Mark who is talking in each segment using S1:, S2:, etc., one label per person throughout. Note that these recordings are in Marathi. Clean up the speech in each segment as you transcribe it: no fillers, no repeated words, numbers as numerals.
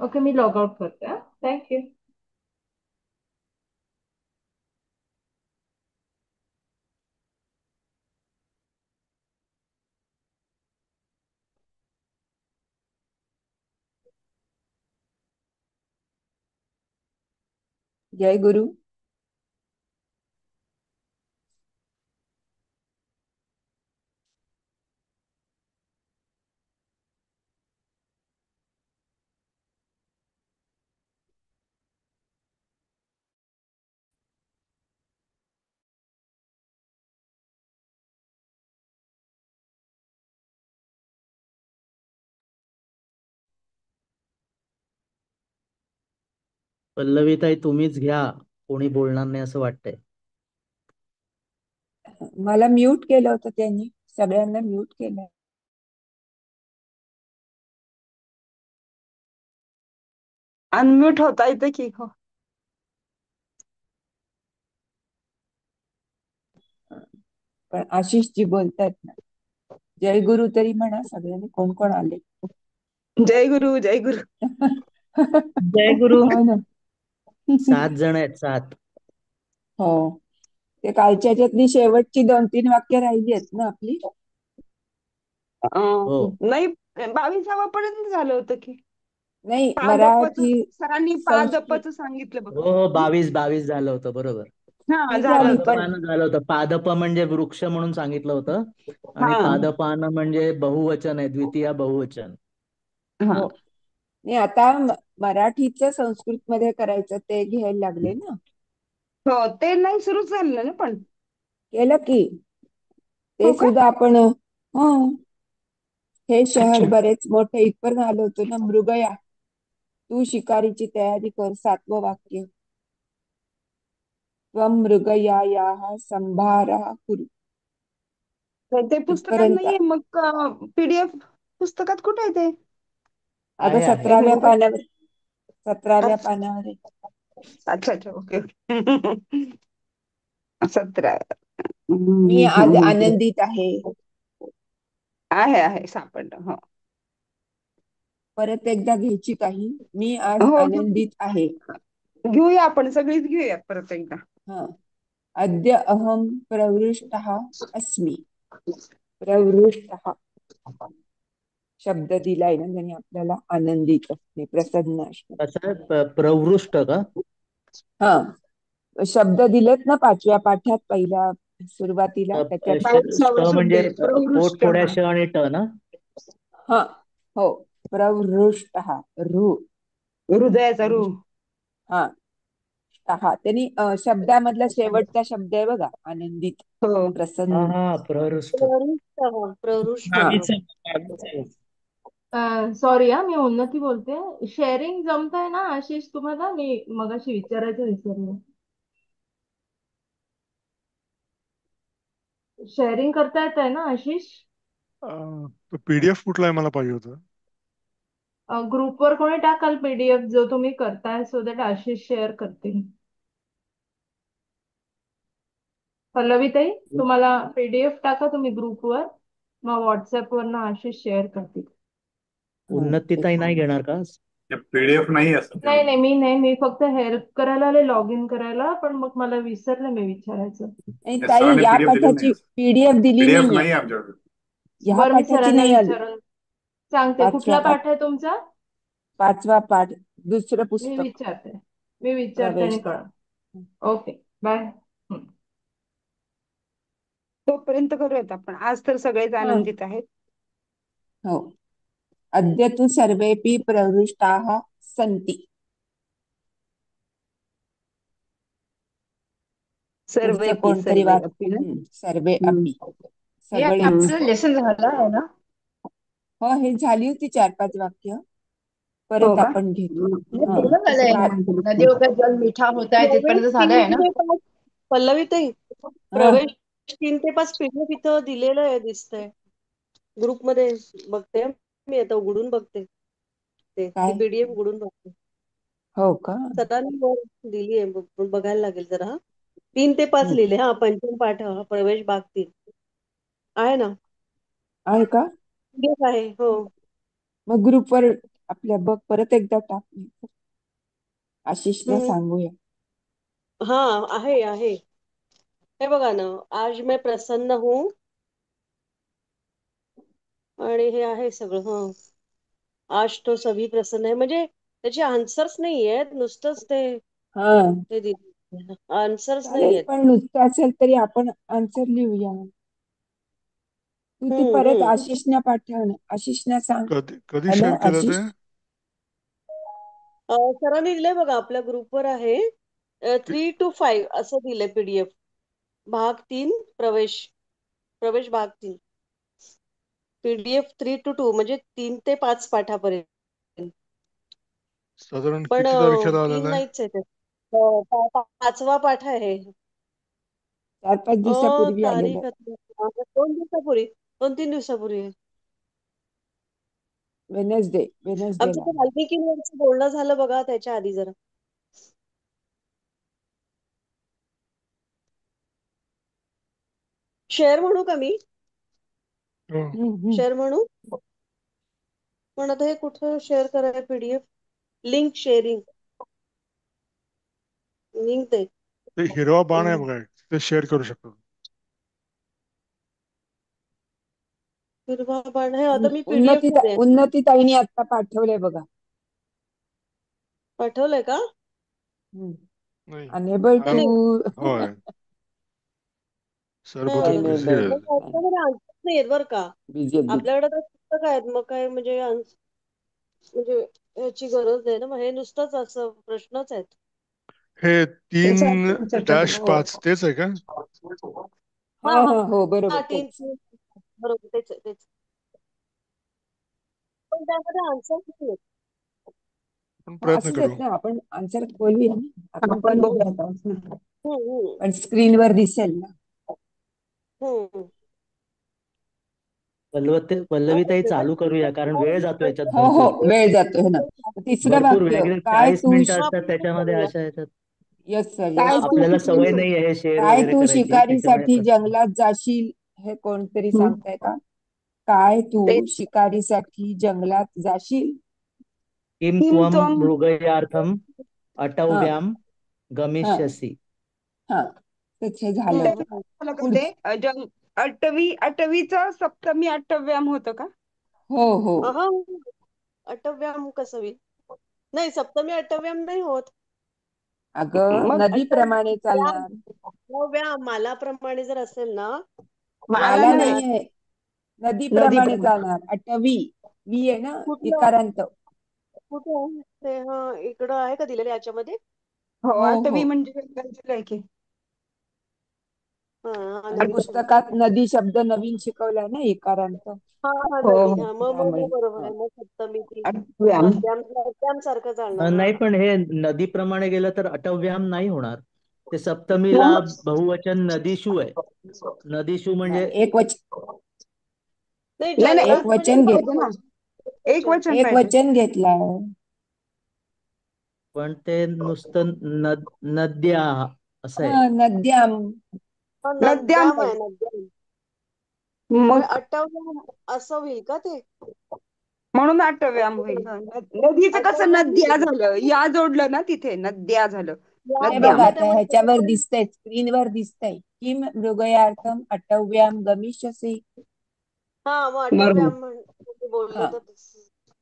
S1: ओके, मी लॉग आउट करते. थँक्यू.
S2: जय गुरु.
S3: पल्लवीताई तुम्हीच घ्या. कोणी बोलणार नाही असं वाटतंय.
S2: मला म्यूट केलं होतं त्यांनी. सगळ्यांना म्यूट केलं.
S4: अनम्यूट होता येतं की हो.
S2: पण आशिष जी बोलतायत ना, जय गुरु तरी म्हणा सगळ्यांनी. कोण कोण आले?
S4: जय गुरु जय गुरु.
S1: जय गुरु.
S2: हो ना.
S3: 7 जण आहेत, 7.
S2: हो. ते कालच्या ह्याच्यातली शेवटची 2-3 वाक्य राहिली आहेत ना आपली.
S3: हो
S4: नाही, 22 पर्यंत झालं होतं की.
S2: नाही,
S4: पादपच
S2: मराठी
S4: सरांनी
S2: संस्कृत
S4: पादपच सांगितलं बघ.
S3: हो हो, 22 झालं होतं, बरोबर.
S4: हा,
S2: ती
S4: झालं
S2: झाली
S4: होतं.
S2: पण.
S3: पादपानं झालं होतं. पादप म्हणजे वृक्ष म्हणून सांगितलं होतं. आणि
S4: हा
S3: पादपानं म्हणजे बहुवचन आहे, द्वितीय बहुवचन.
S4: हा
S2: हो. नाही, आता मराठीचं संस्कृत मध्ये करायचं ते घ्यायला लागले ना.
S4: हो, ते नाही सुरूच झालं ना पण.
S2: केलं की. ते
S4: हो का?
S2: सुद्धा आपण. हो. हे शहर
S4: अच्छा.
S2: बरेच मोठे इथपर्यंत आलो होतो ना. मृगया, तू शिकारीची तयारी कर. 7वं वाक्य. त्वं मृगयायाः संभारः कुरु.
S4: ते पुस्तकात
S2: इथपर्यंत.
S4: नाहीये मग. पीडीएफ पुस्तकात कुठे आहे ते?
S2: अगं
S3: आहे आहे.
S2: 17व्या पानावर. 17व्या पानावर आहे.
S4: अच्छा अच्छा, ओके. 17.
S2: मी आज आनंदित आहे.
S4: आहे सापडलं हो.
S2: परत एकदा घ्यायची काही. मी आज
S4: हो,
S2: आनंदित आहे.
S4: घेऊया आपण सगळीच घेऊया परत एकदा.
S2: हा. अद्य अहम प्रवृष्टः अस्मि. प्रवृष्टः शब्द दिलाय ना त्यांनी आपल्याला. आनंदित असणे, प्रसन्न असणे.
S3: कसं आहे, प्रवृष्ट का?
S2: हा. शब्द दिलेत ना 5व्या पाठात पहिल्या सुरुवातीला त्याच्यात.
S4: पावसावा शब्द
S3: म्हणजे
S4: आहे प्रवृष्ट
S3: पोटफोड्या
S4: हा.
S3: श आणि ट ना.
S2: हा. हो. प्रवृष्टः. रू.
S4: हृदयाचा रूह.
S2: हा. हा. त्यांनी शब्दामधला शेवटचा शब्द आहे बघा, आनंदित,
S4: हो.
S3: हा
S2: प्रसन्न.
S3: हा, प्रवृष्ट.
S5: प्रवृष्ट.
S2: हा.
S1: सॉरी मी उन्नती बोलते. शेअरिंग जमतंय ना आशिष तुम्हाला? मी मगाशी विचारायचं विसरले. शेअरिंग करता येत आहे ना आशिष?
S5: पीडीएफ कुठला आहे मला पाहिजे होतं.
S1: ग्रुपवर कोणी टाकाल पीडीएफ जो तुम्ही करताय, सो दॅट आशिष शेअर करतील. पल्लवीताई, तुम्हाला पीडीएफ टाका तुम्ही ग्रुपवर, मग व्हॉट्सअपवर ना आशिष शेअर करतील.
S2: हा. एक
S3: उन्नतीताई नाही घेणार का?
S6: पीडीएफ नाही असं
S1: नाही नाही, मी नाही, मी फक्त हेल्प करायला आले, लॉग इन करायला, पण मग मला विसरलं मी विचारायचं.
S2: नाही ताई,
S6: सरांनी
S2: या
S6: पीडीएफ दिलेली नाही
S2: पाठाची
S6: असं.
S2: पीडीएफ दिली
S6: पीडीएफ
S2: नाहीये.
S6: नाही आहे आमच्याकडे.
S2: ह्या
S1: बरं, मी
S2: पाठाची
S1: सरांना
S2: नाही आली.
S1: विचारून सांगते.
S2: 5वा
S1: कुठला
S2: पाठ.
S1: पाठ आहे तुमचा?
S2: 5वा पाठ. दुसरं
S1: मी
S2: पुस्तक.
S1: विचारते. मी विचारते आणि
S2: प्रवेश.
S1: कळ. Okay, bye.
S4: तोपर्यंत करूयात आपण. आज तर सगळेच
S2: हा.
S4: आनंदित आहेत.
S2: हो. अद्य तु सर्वेपि प्रवृष्टाः सन्ति. पुढचं
S4: सर्वेपी
S2: कोणतरी
S4: सर्वे
S2: वाच.
S4: अपी ना.
S2: सर्वे
S4: हम्म.
S2: अपि.
S1: हे
S2: सगळेच.
S1: आपलं लेसन झालं आहे ना?
S2: हो, हे झाली होती 4-5 वाक्य.
S4: हो
S2: परत
S4: का?
S2: आपण घेतो.
S1: हे
S2: हा.
S1: पूर्ण
S4: तसं
S1: झालंय.
S4: काय माहिती नाही.
S1: नदियों का जल मीठा होता है
S7: प्रवेश
S1: तिथपर्यंत
S7: तीन
S1: झालंय ना?
S7: ते पाच पल्लवीताई,
S2: हा.
S7: प्रवेश 3 ते 5 पीडीएफ इथं दिलेलं आहे दिसतंय ग्रुपमध्ये. बघते मी आता, उघडून बघते ती
S2: काय?
S7: पीडीएफ उघडून बघते.
S2: हो का?
S7: सरांनी दिली आहे, बघायला लागेल जरा. 3 ते 5
S2: हम्म.
S7: लिहिले. हा, पंचम पाठ, हा प्रवेश भाग 3 आहे ना.
S2: आहे का?
S7: PDF आहे हो.
S2: मग ग्रुपवर आपल्या बघ परत एकदा टाक. आशिषला
S7: हम्म.
S2: सांगूया.
S7: हा, आहे आहे. हे बघा ना, आज मैं प्रसन्न हूँ आणि हे आहे सगळं. आज तो सभी प्रसन्न है, म्हणजे त्याचे आन्सर्स नाही आहेत, नुसतंच ते
S2: हा
S7: हे दिले, आन्सर्स नाही
S2: चालेल,
S7: आहेत.
S2: पण नुसतं असेल तरी आपण आन्सर लिहूया. तू ती
S7: हम्म
S2: परत
S7: हम्म
S2: आशिषना पाठव ना. आशिषना सांग.
S5: कधी कधी
S2: हॅलो
S5: शेअर केलं
S2: आशिष.
S5: ते?
S7: सरांनी दिलंय बघा, आपल्या ग्रुपवर आहे. 3 to 5 असं दिलंय PDF. भाग 3 प्रवेश प्रवेश भाग 3 PDF 3 to 2 म्हणजे 3 ते 5 पाठापर्यंत.
S5: साधारण
S7: पण
S5: किती तारखेला
S7: 3
S5: आलेलं आहे?
S7: नाहीच आहे ते. 5वा पाठ आहे.
S2: 4-5 दिवसापूर्वी आलेलं.
S7: तारीख आता 2 दिवसापूर्वी, 2-3 दिवसापूर्वी आहे.
S2: वेनसडेला
S7: आमचं ते वाल्मिकींवरचं बोलणं झालं बघा, त्याच्या आधी जरा. शेअर म्हणू का मी?
S5: हो.
S7: शेअर म्हणू? पण आता हे कुठं शेअर करायला PDF? Link sharing. लिंक दे.
S5: ते हिरवा बाण आहे बघा, ते शेअर करू शकतो.
S7: हिरवा बाण आहे. आता मी PDF मध्ये आहे.
S2: उन्नती ताईने आता पाठवलंय बघा.
S7: पाठवलंय का?
S5: नाही.
S2: अनेबल
S7: नाही
S2: टू.
S7: नाही.
S5: होय. सर बहुतेक
S7: हा.
S5: बिझी
S2: अनेबल
S5: आहे.
S7: मग आपल्याकडे आन्सर्स नाही आहेत बरं का.
S2: बिझी.
S7: आपल्याकडे तर पुस्तक आहेत, मग काय म्हणजे म्हणजे ह्याची गरज नाही ना. मग हे नुसतंच असं प्रश्नच आहेत.
S5: हे
S4: त्याच्या चर्चा करू.
S5: 3-5 तेच आहे का?
S7: हा
S2: हा
S7: हा
S2: हा हो बरोबर
S7: हा,
S2: तेच.
S7: 3 बरोबर, तेच आहे, तेच. पण त्यामध्ये आन्सर्स नाही आहेत.
S5: आपण प्रयत्न
S2: असू
S5: करू.
S2: देत ना, आपण आन्सर बोलूया ना. आपण
S4: आपण
S2: पण
S4: बघूया
S2: बघूया.
S4: आता.
S7: हम्म
S2: पण स्क्रीनवर दिसेल ना.
S7: हम्म
S3: पल्लवीताई चालू करूया, कारण वेळ जातो याच्यात
S2: हो हो
S3: भरपूर.
S2: वेळ जातो हो ना. तिसरं
S3: भरपूर
S2: वाक्य
S3: वेगळे
S2: काय
S3: 40
S2: तू.
S3: मिनिटं
S7: हा,
S3: असतात त्याच्यामध्ये,
S7: करूया.
S3: अशा याच्यात
S2: यस सर
S4: काय
S2: यस.
S4: तू
S3: आपल्याला सवय
S4: शिकली?
S3: नाही आहे शेअर
S2: काय
S3: वगैरे
S2: तू
S3: करायची, त्याच्यामुळे
S2: शिकारीसाठी जंगलात जाशील, हे कोणतरी सांगताय का? काय तू
S4: तेच.
S2: शिकारीसाठी जंगलात जाशील.
S3: किम
S4: किम
S3: त्वम
S4: त्वम
S3: मृगयार्थम
S2: हा
S3: अटव्याम
S2: हा
S3: गमिष्यसि.
S2: हा तेच हे झालं.
S7: हम्म
S4: झालं का
S2: पुढ
S4: ते? अटवीचं सप्तमी अटव्याम होतं का?
S2: हो हो
S7: हा, अटव्याम कसं होईल? नाही, सप्तमी अटव्याम नाही होत.
S2: अगं
S4: मग
S2: नदीप्रमाणे चालणार.
S7: अटव्याम मालाप्रमाणे जर असेल ना,
S4: मला
S2: माला
S4: नव्हे,
S2: नाहीये, नदीप्रमाणे
S4: नदीप्रमाणे.
S2: चालणार. अटवी वी आहे ना,
S7: कुठलं
S2: इकारांत.
S7: कुठे आहे ते? हा, इकडं आहे का दिलेलं याच्यामध्ये?
S4: हो,
S2: हो हो
S4: अटवी म्हणजे जंगल आहे की.
S7: हा,
S2: त्या
S7: नवीन शब्द.
S2: पुस्तकात नदी शब्द नवीन शिकवलाय ना, इकारांत.
S7: हा हा,
S4: हो
S7: नदी.
S4: हो.
S7: हा, मग
S2: त्यामुळे
S7: बरोबर
S2: हा
S7: आहे. मग सप्तमी ती
S4: अटव्याम.
S7: मध्यम सारखं चालणार. हा.
S3: नाही, पण हे नदीप्रमाणे गेलं तर अटव्याम नाही होणार. ते सप्तमीला
S4: मग
S3: बहुवचन नदीशू आहे. नदीशू
S2: हा,
S3: म्हणजे
S7: नाही,
S4: नाही नाही,
S2: एक
S7: जंगलात म्हणजे
S2: वचन घेत
S4: पाहिजे ना. एक
S7: वचन.
S4: वचन
S2: एक
S4: पाहिजे.
S2: वचन घेतलाय.
S3: पण ते नुसतं नद्या असं आहे.
S2: हा नद्याम.
S7: हा,
S4: नद्याम
S7: नद्याम आहे, नद्याम. मग
S4: मग
S7: अटव्याम असं होईल का ते?
S4: म्हणून अटव्याम होईल.
S7: अटव्याम
S4: नदीचं कसं
S7: अटव्याम
S4: नद्या
S7: होईल.
S4: झालं, या जोडलं ना तिथे, नद्या झालं.
S7: या
S2: हे
S4: नद्याम.
S2: बघा
S7: जोडलं
S2: आता
S7: त्यामुळे
S2: ह्याच्यावर दिसतंय, स्क्रीनवर दिसतंय. किम मृगयार्थम अटव्याम गमिष्यसि.
S7: हा, मग
S4: बरोबर
S7: अटव्याम म्हणजे बोलले
S2: हा
S7: तर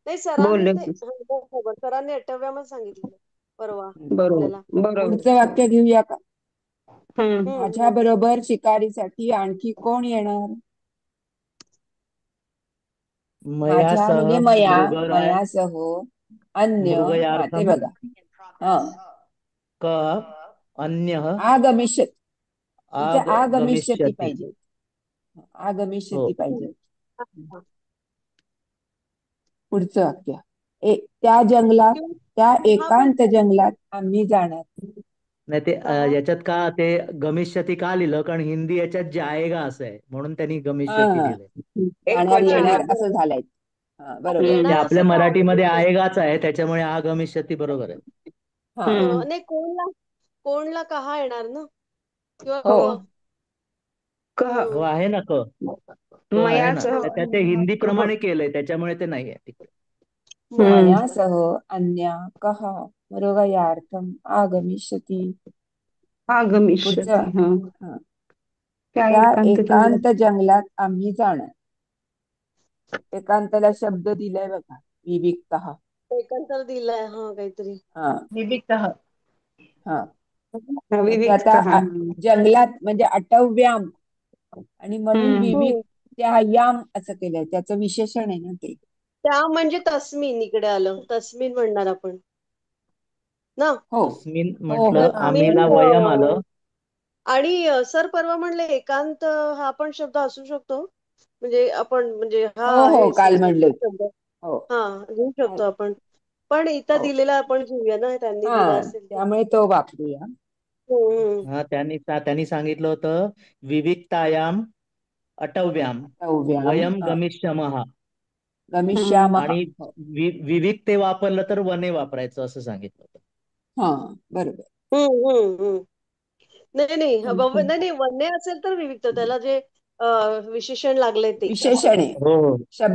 S7: नाही, सरांनी
S4: बोलले.
S7: ते बरोबर, सरांनी अटव्यामच सांगितलं परवा आपल्याला.
S4: बरोबर बरोबर.
S2: पुढचं वाक्य घेऊया का?
S7: हम्म
S2: माझ्या
S7: हम्म
S2: बरोबर शिकारीसाठी आणखी कोण येणार? माझ्या
S3: मयासह
S2: म्हणजे
S3: मृगराय
S2: मयासह अन्य. हा ते
S3: मृगयार्थम
S2: बघा. हा
S3: क अन्य
S2: आगमिष्यति. तिथे आगमिष्यति
S3: आगमिष्यति.
S2: पाहिजे.
S3: हो.
S2: आगमिष्यति पाहिजे.
S7: हम्म.
S2: पुढचं वाक्य. त्या जंगलात, त्या
S7: हा, पण
S2: एकांत जंगलात आम्ही जाणार.
S3: नाही, ते
S7: कहा
S3: याच्यात का ते गमिष्यती का लिहिलं? कारण हिंदी याच्यात जाएगा असं आहे, म्हणून त्यांनी गमिष्यती
S2: हा
S3: लिहिलंय.
S4: एक
S2: जाणार
S4: वचन
S7: हा,
S2: येणार
S4: आहे.
S2: असं
S7: बरोबर.
S2: झालंय. हा बरोबर.
S3: ते
S7: येणार असं
S3: आपल्या
S7: का
S3: मराठीमध्ये
S7: आहे?
S3: आएगाच आहे, त्याच्यामुळे आ गमिष्यती बरोबर आहे.
S2: हा
S7: बरोबर. नाही, कोणला कहा येणार ना, किंवा
S2: हो
S4: कह
S3: हो,
S7: हम्म.
S3: आहे ना क आहे ना,
S4: मयासह
S3: त्या ते हिंदी प्रमाणे केलंय, त्याच्यामुळे ते नाही आहे तिकडे.
S2: मायासह अन्या कः मृगयार्थम् आगमिष्यति. पुढचं
S4: आगमिष्यति. हा.
S2: हा.
S4: त्या
S2: त्या
S4: एकांत
S2: एकांत जंगलात आम्ही जाणार. एकांताला शब्द दिलाय बघा, विविक्तः.
S7: एकांतर दिलाय हा काहीतरी.
S2: हा
S1: विविक्तः.
S2: हा. मग ते
S4: विविक्त.
S2: आता
S4: हा.
S2: जंगलात म्हणजे अटव्याम आणि म्हणून
S4: हम्म.
S2: विविक्त्यायाम असं केलंय. त्याचं विशेषण आहे ना ते.
S7: त्या म्हणजे तस्मिन इकडे आलं. तस्मिन म्हणणार आपण ना.
S2: हो
S3: तस्मिन
S2: हो हो
S3: म्हटलं आम्हीला वयम आलं.
S7: आणि सर परवा म्हणले एकांत हा पण शब्द असू शकतो. म्हणजे आपण म्हणजे हा
S2: हो हो
S7: आहे
S2: काल म्हणले
S7: संस्कृत शब्द.
S2: हो
S7: हा घेऊ शकतो आपण. पण इथं
S2: हो
S7: दिलेला आपण घेऊया ना, त्यांनी दिला
S2: हा
S7: असेल ते.
S2: त्यामुळे तो वापरूया.
S7: हम्म.
S3: हा त्यांनी सांगितलं होतं विविक्तायाम अटव्याम
S2: अटव्याम
S3: वयम गमिष्यामः.
S2: गमिष्यामः.
S3: आणि
S2: हो
S3: विविक्ते वापरलं तर वने वापरायचं असं सांगितलं होतं.
S2: हा बरोबर.
S7: हम्म. हम्म. हम्म. नाही नाही
S2: आणखीन
S7: नाही नाही वन्य असेल तर विविक्त त्याला जे विशेषण लागले ते असं.
S2: विशेषण आहे.
S3: हो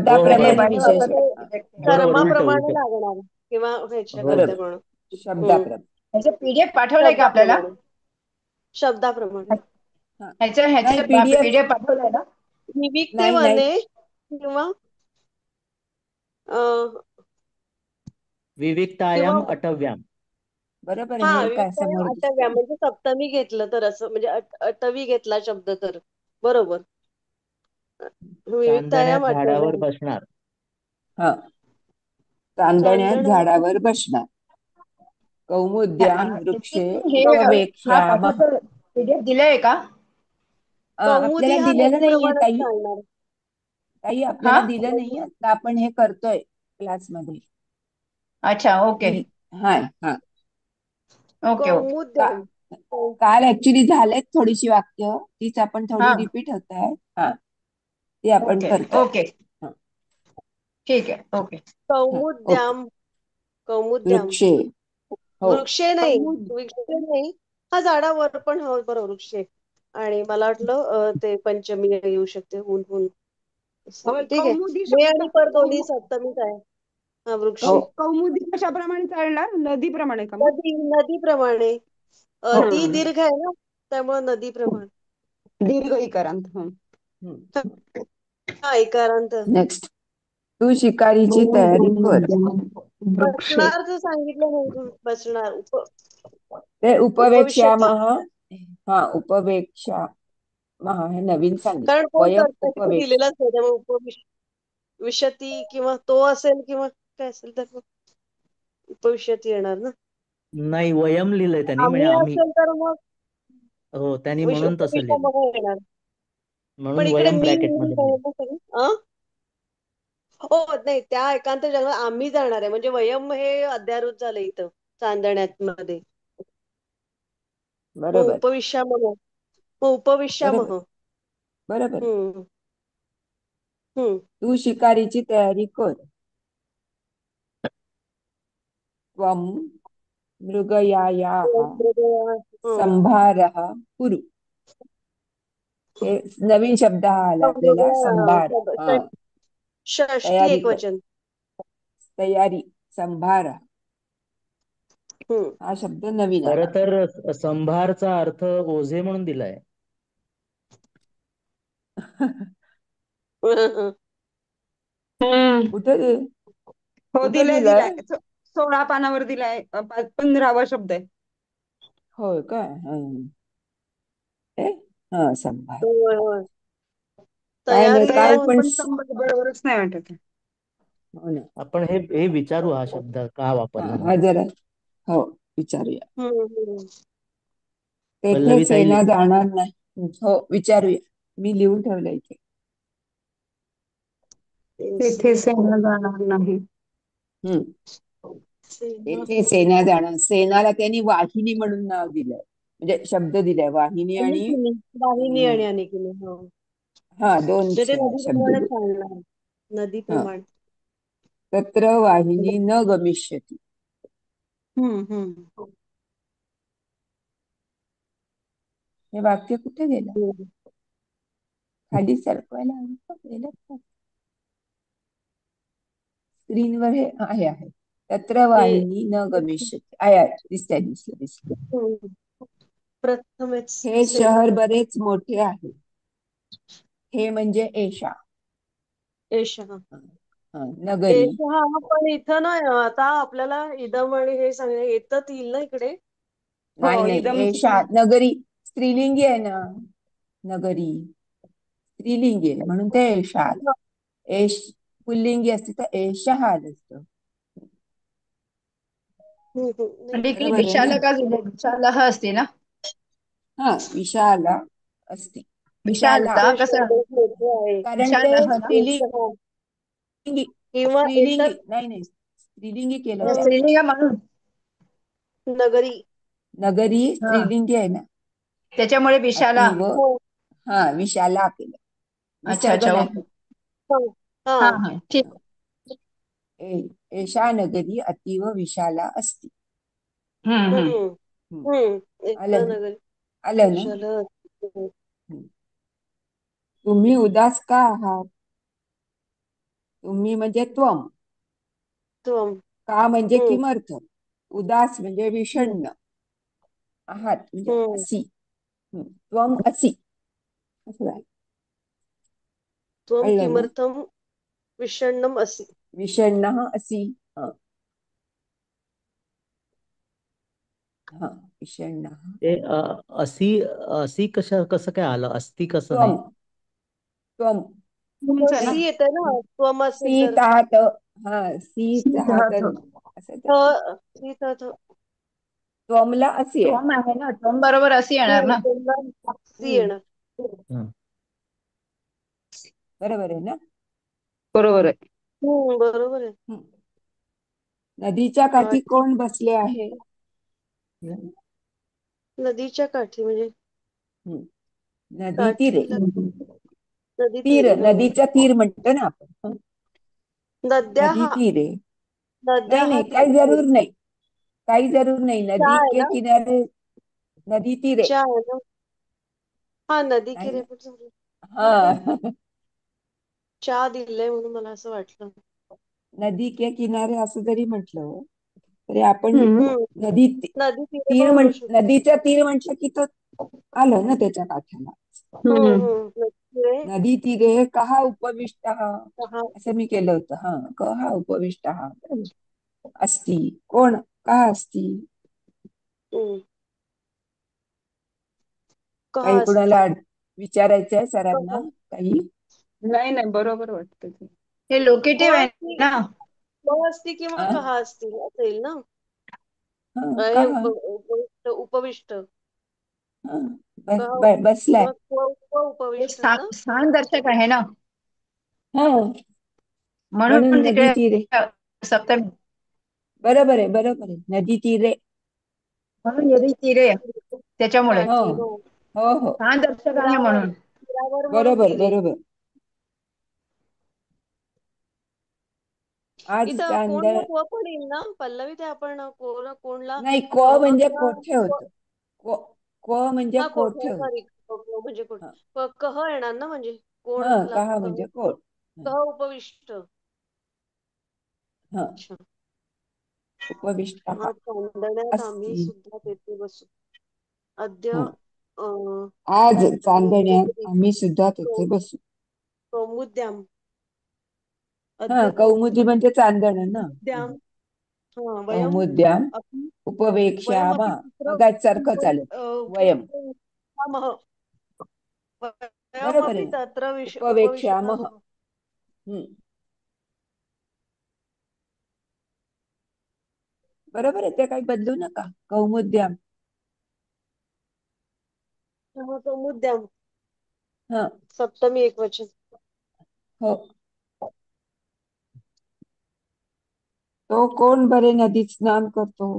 S3: हो हो हो
S2: शब्दाप्रमाणे
S3: बरोबर
S2: विशेषण. हा,
S3: बरोबर उलट
S7: कर्माप्रमाणे
S3: उलट.
S7: लागणार किंवा ह्याच्या
S2: बरोबर
S7: कोणत्या पण.
S2: शब्दाप्रमाणे.
S1: ह्याचं PDF पाठवलंय का आपल्याला?
S7: शब्दाप्रमाणे. शब्दाप्रमाणे.
S2: हा.
S1: ह्याचं
S2: नाही
S1: ह्याचं
S2: PDF
S1: PDF पाठवलंय ना?
S7: विविक्ते
S2: नाही नाही
S7: वने किंवा अ, किंवा
S3: विविक्तायाम अटव्याम.
S2: बरोबर
S7: हा
S2: आहे का
S7: विविक्तायाम
S2: समोर
S7: अटव्या
S2: दिसतंय.
S7: म्हणजे सप्तमी घेतलं तर असं म्हणजे अटवी घेतला शब्द तर बरोबर.
S3: चांदण्यात
S7: विविक्तायाम
S3: झाडावर
S7: अटव्याम.
S3: बसणार.
S2: हा. चांदण्यात
S7: चांदण्यावर
S2: झाडावर बसणार. कौमुद्याम वृक्षे
S1: हे हा
S2: उपवेक्ष्यामः.
S1: पाठाचं PDF दिलंय का?
S7: कौमुदी
S2: आपल्याला
S7: हा
S2: दिलेलं नाहीये
S7: नदीप्रमाणेच
S2: ताई.
S7: चालणार.
S2: ताई
S1: हा
S2: आपल्याला दिलं नाही. आता आपण हे करतोय क्लासमध्ये.
S1: अच्छा ओके
S2: हा हा.
S1: Okay okay.
S2: का
S7: कौमुद्याम.
S2: काल ऍक्च्युली झालेत थोडीशी वाक्य, तीच आपण
S1: हा
S2: थोडी रिपीट होत आहे. हा ती आपण
S1: ओके
S2: करतोय.
S1: ओके
S2: हा,
S1: ठीक आहे ओके.
S2: हा, ओके.
S7: कौमुद्याम. कौमुद्याम.
S2: वृक्षे. हो
S7: वृक्षे नाही. वृक्षे नाही. हा झाडावर पण हो बरोबर वृक्षे. आणि मला वाटलं ते पंचमी येऊ शकते हुन हुन. ठीक आहे.
S4: कौमुदी
S7: मे
S4: शब्द
S7: आणि पर दोन्ही सप्तमीच आहे. हा वृक्ष.
S2: हो
S4: कौमुदी कशाप्रमाणे चालणार? नदीप्रमाणे का मग?
S7: नदीप्रमाणे.
S2: हो
S7: दी दीर्घ आहे ना त्यामुळे नदीप्रमाणे.
S4: दीर्घ इकारांत.
S7: हा इकारांत.
S2: नेक्स्ट. तू शिकारीची तयारी कर.
S4: वृक्षे.
S7: बसणार सांगितलं नाही तू बसणार
S2: ते
S7: उपविशती.
S2: उपवेक्ष्यामः. हा उपवेक्षा महा हे नवीन सांगितलं.
S7: कारण कोण
S2: वयम
S7: करतं हे
S2: उपवेक्ष.
S7: दिलेलंच नाही त्यामुळे विशती किंवा तो असेल किंवा काय असेल तर मग उपविशती येणार ना.
S3: नाही वयम लिहिलंय त्यांनी म्हणजे
S7: आम्ही
S3: आम्ही.
S7: असेल तर मग
S3: हो त्यांनी म्हणून तसं लिहिलंय.
S7: उपविशामध्ये येणार.
S3: म्हणून
S7: पण इकडे
S3: वयम
S7: मी
S3: ब्रॅकेट मध्ये लिहिलंय.
S7: हो नाही त्या एकांत जंगलात आम्ही जाणार आहे म्हणजे वयम हे अध्यारोप झालं इथं चांदण्यात मध्ये. मग
S2: बरोबर
S7: उपविश्यामह. मग
S2: बरोबर
S7: उपविश्यामह.
S2: बरोबर.
S7: हम्म. हम्म.
S2: तू शिकारीची तयारी कर. त्वं मृगयायाः
S7: हम्म.
S2: संभारः कुरु. हे नवीन शब्द हा आला आपल्याला संभार. हा
S7: षष्टी
S2: तयारी कर.
S7: एकवचन.
S2: तयारी संभार
S7: हम्म.
S2: हा शब्द नवीन
S3: खर
S2: आला.
S3: तर संभारचा अर्थ ओझे म्हणून दिलाय.
S2: कुठे
S4: हो
S2: कुठे
S4: दिलाय
S2: दिलाय?
S4: दिलाय. 16 पानावर दिलाय. 15वा शब्द आहे.
S2: होय का? हा संभार.
S7: होय, होय.
S2: काय नाही
S7: तयारी
S2: काल
S7: आहे
S2: पण
S4: पण संबंध बरोबरच नाही वाटत.
S2: हो ना.
S3: आपण हे विचारू हा शब्द का वापरला
S2: हा
S3: म्हणून.
S2: जरा हो विचारूया.
S7: हम्म.
S2: तेथे
S3: पल्लवी ताई
S2: सेना जाणार नाही. हो विचारूया. मी लिहून ठेवलंय इथे.
S4: तेथे सेना जाणार नाही.
S2: हम्म.
S7: सेना.
S2: तेथे सेना जाणार. सेनाला त्यांनी वाहिनी म्हणून नाव दिलंय. म्हणजे शब्द दिलाय वाहिनी आणि
S7: वाहिनी आणि अनेकिनी. हो.
S2: हा
S7: जे
S2: दोनच
S7: ते
S2: शब्द
S7: नदीप्रमाणे
S2: दिले.
S7: चालणार.
S2: हा
S7: नदीप्रमाणे.
S2: तत्र वाहिनी न गमिष्यति.
S4: हम्म.
S2: हे वाक्य कुठे गेलं?
S7: हम्म.
S2: खाली सरकवायला हवं. गेलं का? स्क्रीनवर हे आहे तत्र
S7: हे
S2: वाहिनी न गमिष्यति आहे दिसतंय.
S7: हम्म, प्रथमेच
S2: हे
S7: सेम.
S2: शहर बरेच मोठे आहे. हे म्हणजे एषा.
S7: एषः.
S2: नगरी.
S7: एषः पण इथं ना आता आपल्याला इदम आणि हे सांगितलं येतात येईल ना इकडे.
S4: हो
S2: नाही
S4: इदम
S2: एषा नगरी स्त्रीलिंगी आहे ना. नगरी स्त्रीलिंगी आहे म्हणून ते एषा आलं. पुल्लिंगी असते तर एषः आलं असतं.
S7: नाही,
S8: आणि
S2: बरोबर आहे ना.
S8: विशाला का दिलं? विशाला हा असते ना.
S2: विशाला असती.
S8: विशाल
S2: विशाला
S8: हा
S7: ते
S8: कसा
S7: शब्द मोठे आहे.
S2: कारण
S8: विशाल
S2: ते
S8: हा ना
S7: एषः किंवा
S2: स्त्रीलिंगी
S7: येतात
S2: नाही स्त्रीलिंगी केलं
S8: म्हणजे
S2: त्याने.
S8: स्त्रीलिंग म्हणून
S7: नगरी.
S2: नगरी
S8: हा
S2: स्त्रीलिंगी आहे ना.
S8: त्याच्यामुळे विशाला.
S2: अतीव
S7: हो.
S2: विशाला केलं.
S8: अच्छा
S2: विसर्ग
S8: अच्छा
S2: नाही.
S8: ओके.
S7: हो. हा.
S8: हा हा ठीक.
S2: एषा नगरी अतीव विशाला असती.
S8: हम्म.
S7: हम्म.
S2: हम्म.
S7: एषः
S2: आलं ना.
S7: नगरी
S2: आलं ना.
S7: विशाल.
S2: हम्म. तुम्ही उदास का आहात? तुम्ही म्हणजे त्वम.
S7: त्वम.
S2: का म्हणजे
S7: हम्म.
S2: किमर्थ. उदास म्हणजे
S7: हम्म.
S2: विषण्ण. आहात म्हणजे
S7: हम्म.
S2: असी. त्वम असी असं आहे.
S7: त्वम
S2: कळलं ना.
S7: किमर्थम विषण्णम असि.
S2: विषण्ण असी. विषण्ण.
S3: ते असी असी कसं काय आलं? अस्ति कसं
S2: त्वम
S3: नाही?
S2: त्वम
S8: तुमचं ना.
S7: सी येत आहे ना त्वम असेल
S2: सी
S7: तर.
S2: तहात. सी तहात
S8: थ.
S2: असं तर
S7: सी तर
S2: त्वमला असी आहे.
S8: टॉम आहे ना. टॉम बरोबर अशी येणार ना.
S7: सी
S2: हम्म.
S7: येणार.
S3: हं.
S2: बरोबर आहे ना.
S8: बरोबर आहे.
S7: बरोबर आहे.
S2: नदीच्या काठी कोण बसले आहे?
S7: नदीच्या काठी म्हणजे
S2: नदी तीरे.
S7: काठीला नदी
S2: तीर
S7: तीरे.
S2: नदीचा तीर म्हणतो ना आपण.
S7: नद्या
S2: नदी
S7: हा
S2: तीरे.
S7: नद्या
S2: नाही
S7: हा
S2: काही जरूर नाही. काही जरूर नाही.
S7: चा
S2: नदी
S7: आहे
S2: के
S7: ना.
S2: किनारे नदी तीरे.
S7: चा आहे ना. हा नदी
S2: नाही
S7: किरे
S2: ना.
S7: पण झालं.
S2: हा
S7: चा दिलंय म्हणून मला असं वाटलं.
S2: नदी के किनारे असं जरी म्हटलं तरी आपण
S7: हम्म.
S2: नदी
S7: नदी तीरे पण
S2: तीर
S7: म्हणू शकतो.
S2: नदीच्या तीर म्हटलं की तो आलं ना त्याच्या काठाला.
S7: नदी तीरे
S2: नदी तीरे कहा उपविष्ट
S7: कहा.
S2: असं मी केलं होतं. कहा उपविष्ट असती. कोण का असती.
S7: कहा
S2: काही
S7: असती.
S2: कुणाला विचारायचंय सरांना
S7: कहा.
S2: काही.
S4: नाही नाही बरोबर वाटतं ते.
S8: हे लोकेटिव्ह
S7: व
S8: आहे
S7: असती.
S8: ना.
S7: व असती किंवा
S2: हा?
S7: कहा असती असेल ना. हे
S2: कहा.
S7: उपविष्ट.
S2: हा.
S7: कहा
S2: बसलाय.
S7: किंवा
S8: हे
S7: उपविष्ट
S8: स्थान
S7: ना.
S8: स्थान दर्शक आहे ना.
S2: हा म्हणून
S8: म्हणून
S2: नदी
S8: तिकडे
S2: तीरे.
S8: सप्तमी.
S2: बरोबर आहे नदी तीरे.
S8: म्हणून नदी तीरे त्याच्यामुळे
S2: हो
S7: काठी हो.
S2: हो हो
S8: स्थान दर्शक आहे
S7: तीरावर
S8: म्हणून.
S7: तीरावर म्हणून तीरे.
S2: बरोबर. आज
S7: इथं कोणला
S2: चांदण.
S7: क पण येईल ना पल्लवी ते आपण कोणला
S2: नाही
S7: क
S2: म्हणजे
S7: किंवा
S2: कोठे होत. म्हणजे
S7: हा
S2: कोठे होत.
S7: सॉरी म्हणजे कह येणार ना म्हणजे कोणला
S2: कहा
S7: कह.
S2: म्हणजे कोण.
S7: कह उपविष्ट.
S2: हा
S7: अच्छा.
S2: उपविष्ट
S7: आज चांदण्यात आम्ही
S2: असती.
S7: सुद्धा तेथे बसू. अद्य
S2: आज चांदण्यात
S7: कौमुदी
S2: आम्ही सुद्धा तिथे बसू.
S7: कौमुद्याम. अद्य
S2: कौमुदी म्हणजे चांदण ना.
S7: कौमुद्याम. वयम
S2: कौमुद्याम
S7: अपि वयम
S2: उपवेक्ष्यामा.
S7: अपि तत्र
S2: मग सारखं चालत. वयम.
S7: उपविशामः.
S2: बरोबर आहे
S7: वयमपि
S2: ना.
S7: तत्र
S2: उपवेक्ष्यामः.
S7: उपविशामः.
S2: बरोबर आहे ते काही बदलू नका. कौमुद्याम.
S7: कौमुद्याम.
S2: हा
S7: सप्तमी एकवचन.
S2: हो. तो कोण बरे नदीत स्नान करतो.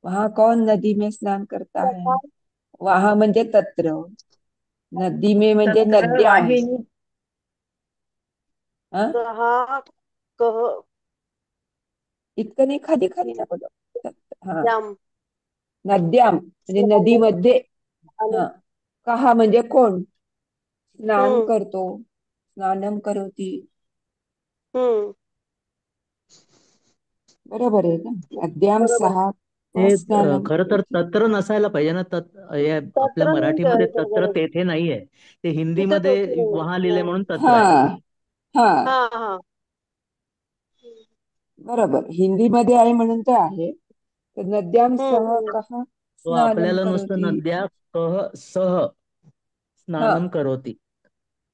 S2: वहां कौन नदी में स्नान करता है. वहां म्हणजे तत्र. नदी में म्हणजे
S8: तत्र
S2: नद्याम.
S8: वाहिनी.
S7: कहा कह
S2: इतकं नाही खाली खाली नको जाऊ.
S7: द्याम.
S2: नद्याम म्हणजे नदीमध्ये. कहा म्हणजे कोण. स्नान
S7: हम्म.
S2: करतो. स्नानम करोती.
S7: हम्म.
S2: बरोबर आहे ना. नद्याम
S7: बरोबर.
S2: सहा
S3: ते
S2: स्नानम
S3: खरं तर
S2: करोति.
S3: तत्र नसायला पाहिजे ना. आपल्या
S7: तत्र नाही
S3: मराठीमध्ये
S7: करायचं,
S3: तत्र
S7: बरोबर.
S3: तेथे नाहीये. ते
S7: तिथे
S3: हिंदीमध्ये
S7: तेथे
S3: वहा लिहिले
S7: नाही.
S3: म्हणून तत्र
S2: हा
S3: आहे.
S2: हा
S7: हा हा.
S2: बरोबर. हिंदीमध्ये आहे म्हणून ते आहे. तर नद्याम
S7: हम्म
S2: सह
S7: हम्म.
S2: कहा
S3: तो
S2: स्नानम
S3: आपल्याला नुसतं
S2: करोति.
S3: नद्या कह सह
S2: हा
S3: स्नानम करोती.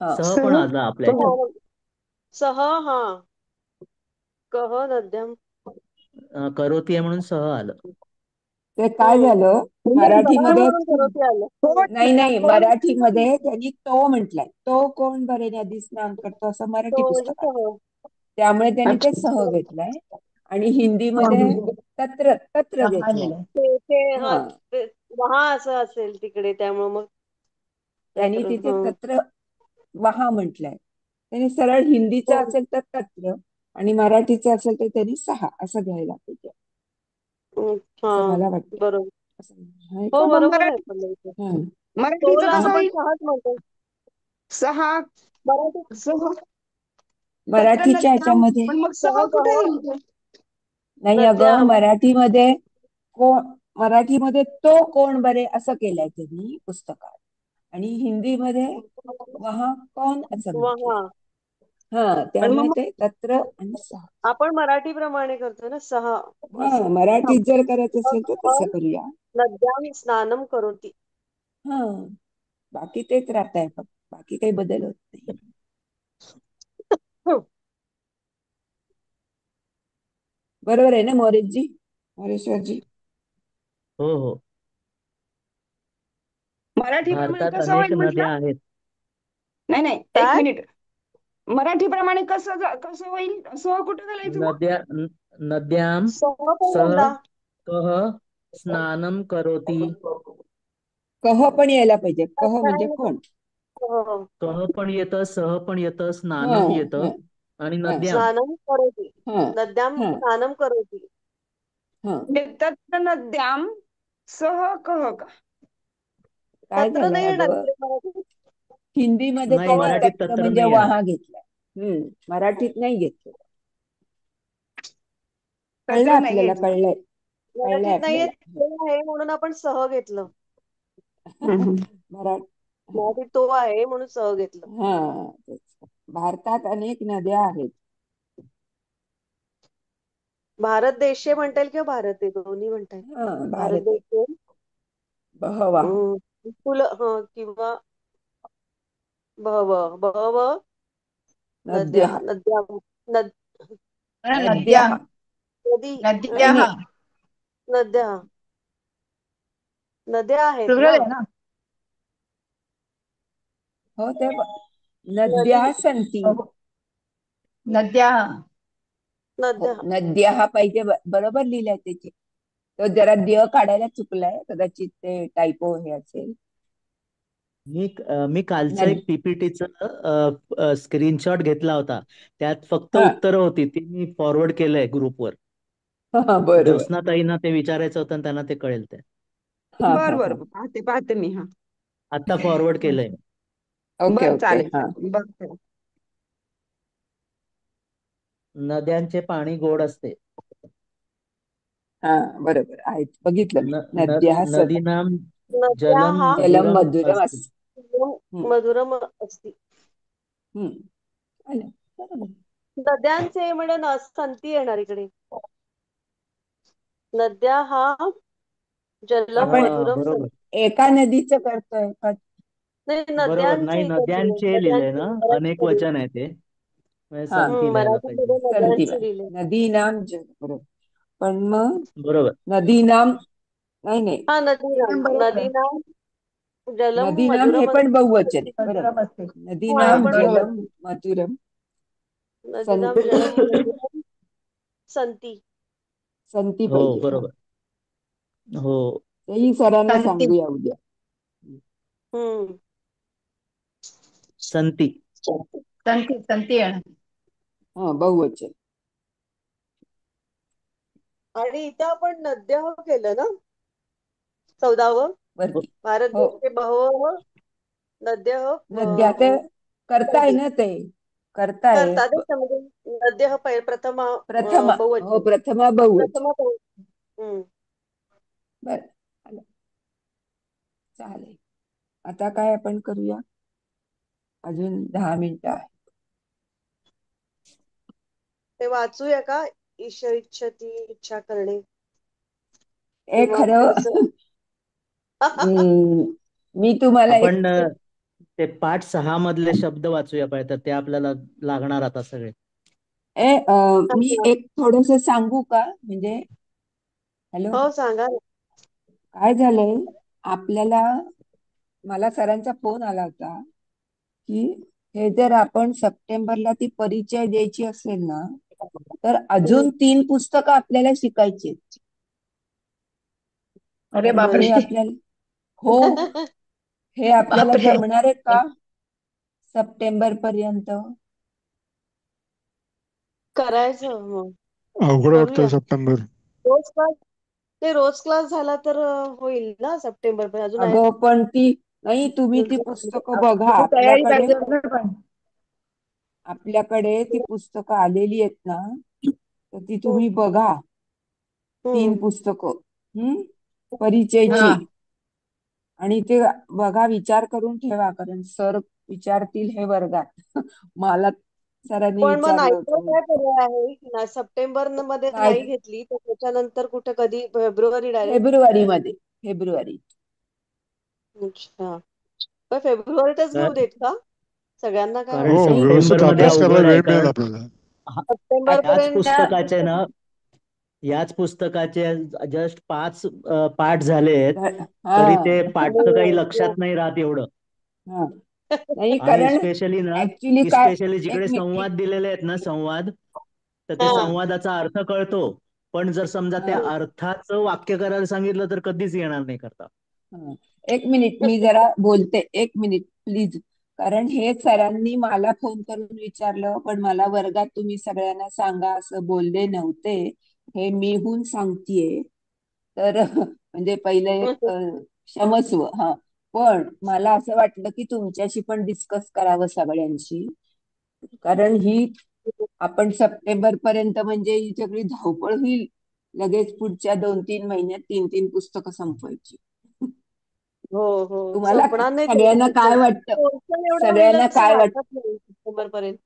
S2: हा
S3: सह पण
S4: सह
S3: आलं आपल्या ह्याच्यात.
S7: सह सह हा. कह नद्याम.
S3: करोती आहे म्हणून सह आलं.
S2: ते काय झालं
S4: म्हणजे
S7: सह
S2: मराठीमध्ये.
S7: म्हणून करोती आलं.
S2: नाही नाही, मराठीमध्ये त्यांनी तो म्हटलाय. तो कोण बरे नदी स्नान करतो असं मराठी
S7: तो म्हणजे
S2: पुस्तकात.
S7: सह.
S2: त्यामुळे त्यांनी ते
S4: अच्छा.
S2: सह घेतलंय. आणि हिंदीमध्ये तत्र तत्र
S8: सहा
S2: घेतलंय.
S8: लिहिलंय.
S7: ते हा
S2: हा
S7: ते वहा असं असेल तिकडे, त्यामुळे मग
S2: त्यांनी
S7: तत्र.
S2: तिथे तत्र वहा म्हटलंय. त्यांनी सरळ हिंदीचं असेल तर तत्र आणि मराठीचं असेल तर त्यांनी सहा असं घ्यायला पाहिजे
S7: हा
S2: असं मला वाटतं.
S7: बरोबर.
S2: असं आहे
S7: हो
S2: का?
S4: मग
S7: बरोबर आहे
S4: मराठी
S7: पल्लवी.
S2: हं.
S4: मराठीचं
S7: तोला
S4: कसं
S7: आपण
S4: होईल?
S7: सहज म्हणतो.
S4: सहा
S7: मराठी
S4: सह तत्र
S2: मराठीच्या
S4: नद्याम,
S2: ह्याच्यामध्ये
S4: पण मग
S7: सह
S4: सह कुठे
S7: कह
S4: येईल ते?
S2: नाही अगं,
S7: नद्याम.
S2: मराठीमध्ये कोण, मराठीमध्ये तो कोण बरे असं केलंय त्यांनी पुस्तकात. आणि हिंदीमध्ये वहा कौन असं म्हटलंय.
S7: वहा.
S2: हा
S4: पण
S2: त्यामुळे
S4: मग
S2: ते तत्र आणि सहा.
S7: आपण मराठी प्रमाणे करतो ना, सहा
S2: हा
S7: असं.
S2: मराठीत जर करायचं असेल तर
S7: अ,
S2: तसं करूया.
S7: नद्याम स्नानम करोती.
S2: हा बाकी तेच राहत आहे फक्त. बाकी काही बदल होत नाही.
S7: हं.
S2: बरोबर आहे ना मोरेशजी, मोरेश्वरजी?
S3: हो हो.
S4: मराठीप्रमाणे
S3: भारतात
S4: कसं
S3: अनेक
S4: होईल म्हटलं?
S3: नद्या आहेत.
S4: नाही नाही, एक
S7: काय?
S4: मिनिट. मराठीप्रमाणे कसं होईल? सह कुठे घालायचं मग?
S3: नद्याम
S7: सह
S3: सह
S7: पहिल्यांदा.
S3: कह स्नानम करोती.
S2: कह पण यायला पाहिजे. कह म्हणजे
S7: अध्याय
S2: कोण.
S7: सह.
S3: कह पण येतं, सह पण येतं,
S2: हा
S3: स्नानम येतं
S2: हा
S3: आणि
S2: हा
S3: नद्याम.
S7: स्नानम करोती.
S2: हा
S7: नद्याम
S2: हा
S7: स्नानम करोती.
S2: हा.
S4: तत्र नद्याम सह कह का?
S2: काय
S7: तत्र
S2: झालंय
S7: नाही येणार
S2: अगं,
S7: इकडे मराठीत.
S2: हिंदीमध्ये
S3: नाही,
S2: त्यांनी
S7: कह.
S3: मराठीत
S2: तत्र
S3: तत्र
S2: म्हणजे
S3: नाही येणार.
S2: वहा घेतलाय. मराठीत नाही घेतलं. कळलं
S4: तत्र नाही
S2: आपल्याला,
S4: घ्यायचं.
S2: कळलंय. कळलंय
S7: मराठीत नाहीये
S2: आपल्याला.
S7: ते आहे म्हणून आपण सह घेतलं.
S4: हम्म.
S2: मराठ
S7: मराठीत तो आहे म्हणून सह घेतलं.
S2: हा तेच. भारतात अनेक नद्या आहेत.
S7: भारत देशे म्हणता येईल किंवा भारत आहे, दोन्ही म्हणता येईल.
S2: हा
S7: भारत
S2: भारत आहे.
S7: देशे.
S2: बहवा
S7: फुल किंवा बहव बहव नद्या
S2: नद्या
S7: नद्या नद
S2: नद्या
S8: नद्या.
S7: नदी.
S2: नाही
S8: नद्या.
S2: नाही.
S7: नद्या नद्या आहेत
S8: प्लुरल
S7: ना.
S8: आहे ना.
S2: हो ते
S7: नदी.
S2: नद्या संती.
S8: नद्या.
S2: हो
S7: नद्या.
S2: नद्या हा पाहिजे. बरोबर लिहिलंय त्याची. तो जरा द्य काढायला चुकलाय, कदाचित ते टायपो हे असेल.
S3: मी कालचं
S2: नद
S3: एक पीपीटीचं स्क्रीनशॉट घेतला होता. त्यात फक्त
S2: हा
S3: उत्तरं होती, ती मी फॉरवर्ड केलंय ग्रुपवर.
S2: हा बरोबर.
S3: ज्योत्स्नाताईंना ते विचारायचं होतं आणि त्यांना ते कळेल ते.
S2: हा
S4: बर
S2: हा
S4: बर
S2: हा.
S4: पाहते पाहते मी. हा
S3: आता फॉरवर्ड केलंय.
S2: ओके
S4: बर,
S2: ओके.
S4: चालेल
S2: हा
S4: चालेल, बघते.
S3: नद्यांचे पाणी गोड असते.
S2: हा बरोबर आहेत, बघितलं मी.
S3: न, न,
S2: नद्या
S3: नदीनाम
S7: नद्या
S3: जलम
S7: हा
S2: जलम
S3: मधुरम
S2: मधुरम
S3: अस्ति.
S2: असते. हम्म
S7: मधुरम असती.
S2: हम्म. आलं. बरोबर.
S7: नद्यांचे म्हणजे संती येणार इकडे. नद्या हा जलम
S2: आपण
S7: मधुरम
S3: बरोबर
S7: संती.
S2: एका नदीचं करतोय का?
S7: नाही
S3: बरोबर. नाही,
S7: नद्यांचे इथे लिहिलंय.
S3: नद्यांचे लिहिलंय ना,
S7: नद्यांचे
S3: अनेक
S7: मराठीमध्ये.
S3: वचन आहे ते. म्हणजे
S2: हा
S3: संती लिहायला पाहिजे.
S7: मराठीमध्ये
S2: संतीला
S7: नद्यांचे लिहिले.
S2: नदी नाम जल. बरोबर. पण मग
S3: बरोबर.
S2: नदी नाम नाही नाही.
S7: हा नदीनाम.
S8: बरोबर.
S7: नदीनाम जलम
S2: नदी नाम हे
S7: मधुरम
S2: पण बहुवचन आहे. बरोबर.
S8: मधुरम असते.
S2: नदी
S7: हा हे
S2: नाम
S7: पण
S8: बरोबर.
S2: जलम मधुरम
S7: नदीनाम
S2: संत
S7: जलम मधुरम संती.
S2: संती
S3: हो
S2: पाहिजे. हा
S3: बरोबर. हो.
S2: तेही सरांना
S8: संती.
S2: सांगूया उद्या.
S7: हम्म.
S3: संती.
S8: संती. संती आहे.
S2: हा बहुवचन.
S7: आणि इथं आपण नद्या केलं ना 14व.
S3: हो.
S2: वरती.
S7: भारत
S2: हो
S7: देशे बहवः नद्या
S2: नद्या ते करताय
S7: नदी.
S2: ना ते. करताय
S7: करतात त्याच्यामध्ये नद्य हा प्रथमा
S2: प्रथमा
S7: बहुवचन.
S2: हो प्रथमा बहुवचन.
S7: प्रथमा बहुवचन. हम्म.
S2: बर चालेल. आता काय आपण करूया, अजून 10 मिनिटं आहे.
S7: ते वाचूया का? ईश्वर इच्छती, इच्छा करणे.
S2: हे
S7: किंवा
S2: खरं
S7: पुढचं
S2: मी तुम्हाला एक
S3: आपण ते पाठ 6 मधले शब्द वाचूया पाहिजे, तर ते आपल्याला लागणार आता सगळे.
S2: मी एक थोडस सांगू का? म्हणजे हॅलो,
S7: हो सांगा ना.
S2: काय झालंय आपल्याला, मला सरांचा फोन आला होता की हे जर आपण सप्टेंबरला ती परिचय द्यायची असेल ना, तर अजून 3 पुस्तकं आपल्याला शिकायची आहेत.
S8: अरे
S2: तर मग
S8: बापरे.
S2: हे आपल्याला हो हे आपल्याला
S8: बापरे.
S2: जमणार आहे का सप्टेंबर पर्यंत?
S7: करायचं मग.
S5: अवघड वाटतंय
S7: करूया.
S5: सप्टेंबर.
S7: रोज क्लास, ते रोज क्लास झाला तर होईल ना सप्टेंबर पर्यंत. अजून आहे
S2: अगं पण ती नाही, तुम्ही ती पुस्तकं बघा.
S8: आपली तयारी
S2: आपल्याकडे
S8: पाहिजे ना पण.
S2: आपल्याकडे ती पुस्तकं आलेली आहेत ना, तर ती
S7: हम्म,
S2: तुम्ही बघा. 3
S7: हम्म.
S2: पुस्तकं
S8: हा
S2: परिचयची. आणि ते बघा, विचार करून ठेवा, कारण सर विचारतील हे वर्गात. मला सरांनी
S7: पण मग
S2: विचारलं
S7: नाहीतर
S2: होतं.
S7: काय पर्याय आहे की ना, सप्टेंबर मध्ये
S2: नाही,
S7: नाही घेतली तर त्याच्यानंतर कुठे कधी फेब्रुवारी डायरेक्ट.
S2: फेब्रुवारी.
S7: अच्छा. पण फेब्रुवारीतच घेऊ देत का सगळ्यांना? काय
S3: कारण
S5: हो,
S7: वाटतं?
S2: नाही
S5: व्यवस्थित
S3: सप्टेंबर मध्ये
S5: अभ्यास करायला
S3: अवघड आहे,
S5: वेळ मिळेल
S3: कारण
S5: आपल्याला.
S7: सप्टेंबर
S3: याच
S7: पर्यंत
S3: पुस्तकाचे ना, याच पुस्तकाचे जस्ट 5 पाठ झाले आहेत,
S2: हा
S3: तरी ते
S7: हो,
S3: पाठचं काही
S7: हो.
S3: लक्षात नाही राहत एवढं.
S2: हा नाही,
S3: आणि
S2: कारण
S3: स्पेशली ना,
S2: ऍक्च्युली काय,
S3: जिकडे संवाद दिलेले आहेत ना, संवाद, तर ते
S7: हा.
S3: संवादाचा अर्थ कळतो. पण जर समजा त्या
S2: हा,
S3: अर्थाचं वाक्य करायला सांगितलं तर कधीच येणार नाही करता.
S2: हा. 1 मिनिट मी जरा बोलते, 1 मिनिट प्लीज. कारण हे सरांनी मला फोन करून विचारलं, पण मला वर्गात तुम्ही सगळ्यांना सांगा असं बोलले नव्हते. हे मीहून सांगतेय. तर म्हणजे पहिलं एक क्षमस्व. हा, पण मला असं वाटलं की तुमच्याशी पण डिस्कस करावं सगळ्यांशी, कारण ही आपण सप्टेंबर पर्यंत म्हणजे ही सगळी धावपळ होईल. लगेच पुढच्या 2-3 महिन्यात 3-3 पुस्तकं संपवायची.
S7: हो हो,
S2: तुम्हाला
S7: संपणार नाही ते
S2: सगळ्यांना
S7: लवकर.
S2: काय वाटतं?
S7: पोर्शन एवढा होईल
S2: सगळ्यांना
S7: असं
S2: काय
S7: वाटत नाही सप्टेंबर पर्यंत,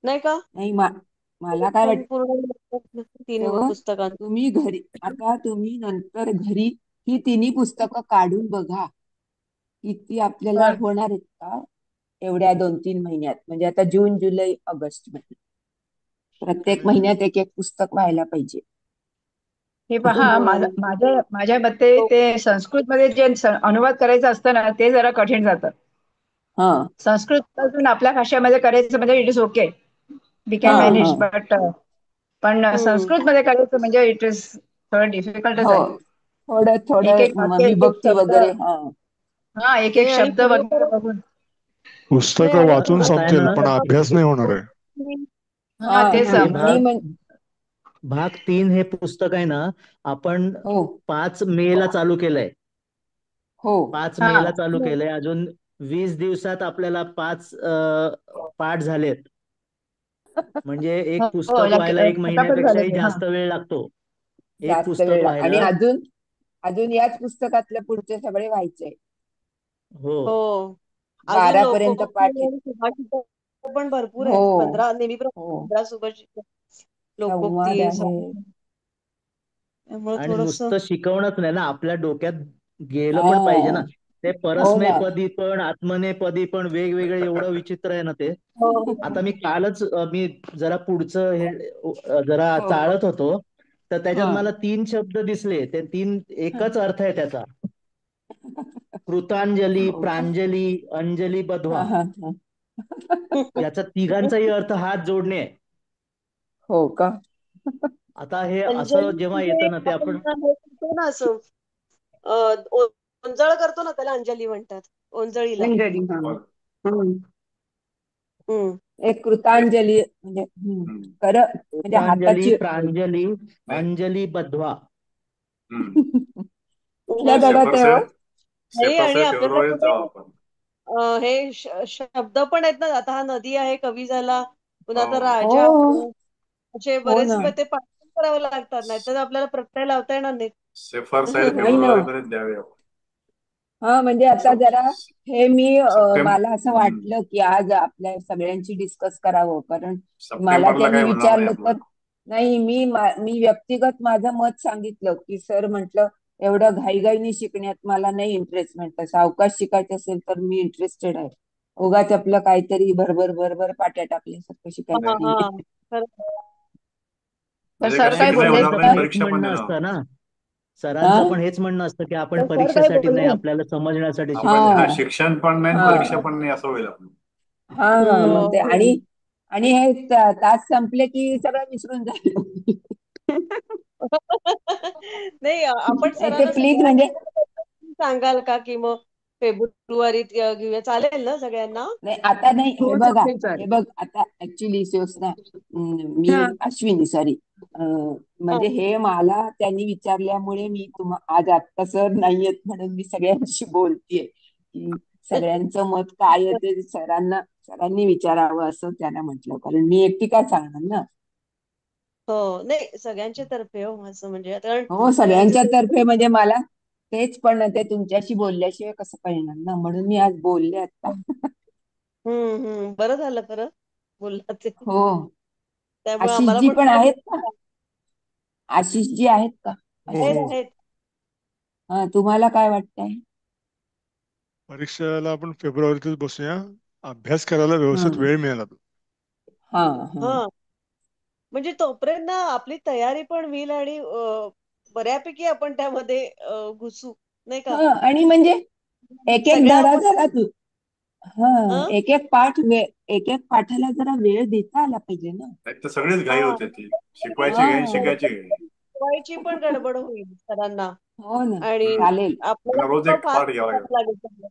S7: नाही का?
S2: नाही, मला काय
S7: पोर्शन
S2: वाटतं,
S7: पूर्ण 3 पुस्तकांत.
S2: तुम्ही घरी, आता तुम्ही नंतर घरी ही 3 पुस्तकं काढून बघा किती आपल्याला
S8: बर.
S2: होणार आहेत का एवढ्या 2-3 महिन्यात. म्हणजे आता जून, जुलै, ऑगस्ट मध्ये प्रत्येक महिन्यात एक एक पुस्तक व्हायला पाहिजे.
S8: हे पहा, माझ्या मते ते संस्कृत मध्ये जे अनुवाद करायचं असतं ना, ते जरा कठीण जातं.
S2: हा
S8: संस्कृत पासून आपल्या भाषेमध्ये करायचं म्हणजे इट इज ओके, वी
S2: हा
S8: कॅन
S2: हा
S8: मॅनेज. बट पण
S7: हम्म.
S8: संस्कृत मध्ये करायचं म्हणजे इट इज थोडं डिफिकल्टच
S2: हो,
S8: आहे.
S2: थोडं
S8: एक एक
S2: थोडं
S8: वाक्य, एक एक
S2: विभक्ती
S8: शब्द,
S2: वगैरे. हा
S8: हा एक
S7: ते
S8: एक
S7: आणि
S8: शब्द
S7: पुढे
S8: वगैरे बघून.
S7: नाही
S5: पुस्तकं
S7: आणि
S5: वाचून
S3: आता आहे
S5: संपतील,
S3: ना,
S5: पण अभ्यास नाही होणार आहे.
S2: हा
S8: हा तेच
S3: हे
S2: आणि
S3: भाग 3 हे पुस्तक आहे ना, आपण
S2: हो
S3: 5 मे ला चालू केलंय.
S2: हो
S3: 5
S8: हा
S3: मे ला चालू केलंय. अजून 20 दिवसात आपल्याला 5 पाठ झालेत. म्हणजे एक
S8: हो,
S3: पुस्तक व्हायला 1
S8: पटापट झालं
S3: महिन्यापेक्षाही
S8: ते. हा
S3: जास्त वेळ लागतो. एक
S2: जास्त
S3: पुस्तक
S2: वेळ. आणि
S3: व्हायला.
S2: अजून याच पुस्तकातले पुढचे सगळे व्हायचे.
S3: हो.
S7: हो, अजून
S2: 12 पर्यंत पाठ.
S7: लोकोक्ती आणि सुभाषित पण भरपूर
S2: हो
S7: आहेत. 15 नेहमीप्रमाणे
S2: हो
S7: 15 सुभाषित,
S2: संवाद
S7: लोकोक्ती,
S2: आहे.
S7: त्यामुळे
S3: आणि
S7: थोडस.
S3: नुसतं शिकवणच नाही ना, आपल्या डोक्यात गेलं
S2: हा
S3: पण पाहिजे ना. ते
S2: हो ना.
S3: परस्मैपदी पण, आत्मनेपदी पण वेगवेगळे, एवढं विचित्र आहे ना ते.
S7: हो
S3: आता मी जरा पुढचं हे जरा
S2: हो
S3: चाळत होतो, तर त्याच्यात
S2: हा
S3: मला 3 शब्द दिसले. ते 3 एकच अर्थ आहे त्याचा. कृतांजली,
S2: हो का?
S3: प्रांजली, अंजली
S2: हा
S3: बधवा.
S2: हा हा
S3: याचा तिघांचाही अर्थ हात जोडणे आहे.
S2: हो का?
S3: आता हे असं
S7: अंजली
S3: जेव्हा
S7: म्हणजे
S3: येतं ना, ते
S7: आपण
S3: आपण
S7: हे करतो ना असं, ओंजळ करतो ना, त्याला अंजली म्हणतात. ओंजळीला.
S8: इंग्रजी. हा. हम्म.
S7: हम्म.
S2: एक कृतांजली म्हणजे खरं म्हणजे
S3: कृतांजली,
S2: हाताची.
S3: प्रांजली, अंजली बधवा.
S2: कुठल्या
S6: ते
S2: गडात
S6: सेपर
S2: आहे हो?
S6: सेट
S7: नाही, आणि
S6: सेपर सेट
S7: आपल्याला
S6: फेब्रुवारीत
S7: कुठे
S6: जाऊ आपण.
S7: हे शब्द पण आहेत ना, आता हा नदी आहे कवी झाला, पुन्हा आता
S6: हो
S2: हो
S7: राजा असे
S2: हो
S7: बरेच
S2: ना.
S7: ते पाठ करावं लागतात, नाहीतर आपल्याला प्रत्यय लावता येणार नाहीत.
S6: सेफर साईड
S2: नाही ना.
S6: फेब्रुवारी पर्यंत द्यावे आपण.
S2: हा म्हणजे आता
S6: सप-
S2: जरा हे मी मला असं
S6: सप्टेंबर
S2: वाटलं की आज आपल्या सगळ्यांची डिस्कस करावं, कारण मला
S6: सप्टेंबरला
S2: त्यांनी
S6: काही होणार नाही
S2: विचारलं
S6: आपलं.
S2: तर नाही, मी व्यक्तिगत माझं मत सांगितलं की सर म्हटलं एवढं घाईघाईने शिकण्यात मला नाही इंटरेस्ट, म्हटलं सावकाश शिकायचं असेल तर मी इंटरेस्टेड आहे. उगाच आपलं काहीतरी भरभर भरभर पाट्या टाकल्यासारखं शिकायचं
S7: हा
S6: नाही.
S7: हा
S2: नाही.
S7: खरं.
S8: तर
S6: म्हणजे
S8: सर
S6: कसं
S8: काय
S6: शिकणं
S8: बोलले
S6: होणार
S3: सरांचं
S6: नाही,
S3: पण
S8: सर?
S3: हेच
S6: परीक्षा पण
S3: म्हणणं
S6: देणार.
S3: असतं ना,
S2: हा
S3: सरांचं पण हेच म्हणणं असतं की आपण
S8: तर सर काय
S3: परीक्षेसाठी नाही,
S8: बोलले?
S3: आपल्याला समजण्यासाठी
S6: आपण
S3: शिकायचं.
S6: शिक्षण पण नाही आणि परीक्षा
S2: हा
S6: पण नाही असं होईल आपण.
S2: हा मग ते
S7: हो.
S2: आणि आणि हे तास संपले की सगळं विसरून जाईल.
S7: नाही, आपण
S2: नाही ते
S7: सरांना
S2: प्लीज म्हणजे
S7: सगळ्यांना सांगाल का की मग फेब्रुवारीत घेऊया, चालेल ना सगळ्यांना?
S2: नाही आता नाही. हे
S8: हो
S2: बघा,
S8: चालेल
S2: हे
S8: चालेल.
S2: बघ आता ऍक्च्युली ज्योत्स्ना, मी
S8: हा
S2: अश्विनी सॉरी,
S7: हा.
S2: म्हणजे हे मला त्यांनी विचारल्यामुळे मी आज आत्ता सर नाहीयेत म्हणून मी सगळ्यांशी बोलतेय की सगळ्यांचं मत काय आहे ते सरांनी विचारावं असं त्यांना म्हटलं, कारण मी एकटी काय सांगणार ना.
S7: हो, नाही सगळ्यांच्या तर्फे हो, असं म्हणजे आता कारण
S2: हो
S7: सगळ्यांचं
S2: सगळ्यांच्या तर्फे म्हणजे मला तेच, पण ते तुमच्याशी बोलल्याशिवाय कसं कळणार ना, म्हणून मी आज बोलले आता.
S7: बरं झालं खरं बोलला ते.
S2: हो.
S7: त्यामुळे आम्हाला
S2: आशिषजी
S7: पण
S2: पण
S7: थोडं
S2: आहेत का? आशिषजी आहेत का?
S3: हो
S7: आहेत
S3: हो.
S2: आशिष,
S7: आहेत.
S2: हा तुम्हाला काय वाटतंय?
S5: परीक्षेला आपण फेब्रुवारीतच बसूया. अभ्यास करायला
S2: हा
S5: व्यवस्थित वेळ मिळेल आता.
S2: हा हा
S7: हा, म्हणजे तोपर्यंत ना आपली तयारी पण होईल आणि बऱ्यापैकी आपण त्यामध्ये घुसू, नाही का?
S2: हा आणि म्हणजे एक एक
S7: सगळ्या
S2: धडा
S7: आपण
S2: जरा तू, हा
S7: हं?
S2: एक एक पाठाला जरा वेळ देता आला पाहिजे ना.
S6: नाही तर सगळीच घाई
S7: हा,
S6: होते ती. शिकवायची घाई,
S2: हा
S6: शिकायची घाई.
S7: शिकवायची पण गडबड होईल सरांना
S2: हो ना.
S7: आणि
S2: चालेल
S7: आपल्याला
S6: त्यांना रोज
S7: पण
S6: एक
S7: फास्ट
S6: पाठ घ्यावा लागेल.
S7: लागेल सगळं.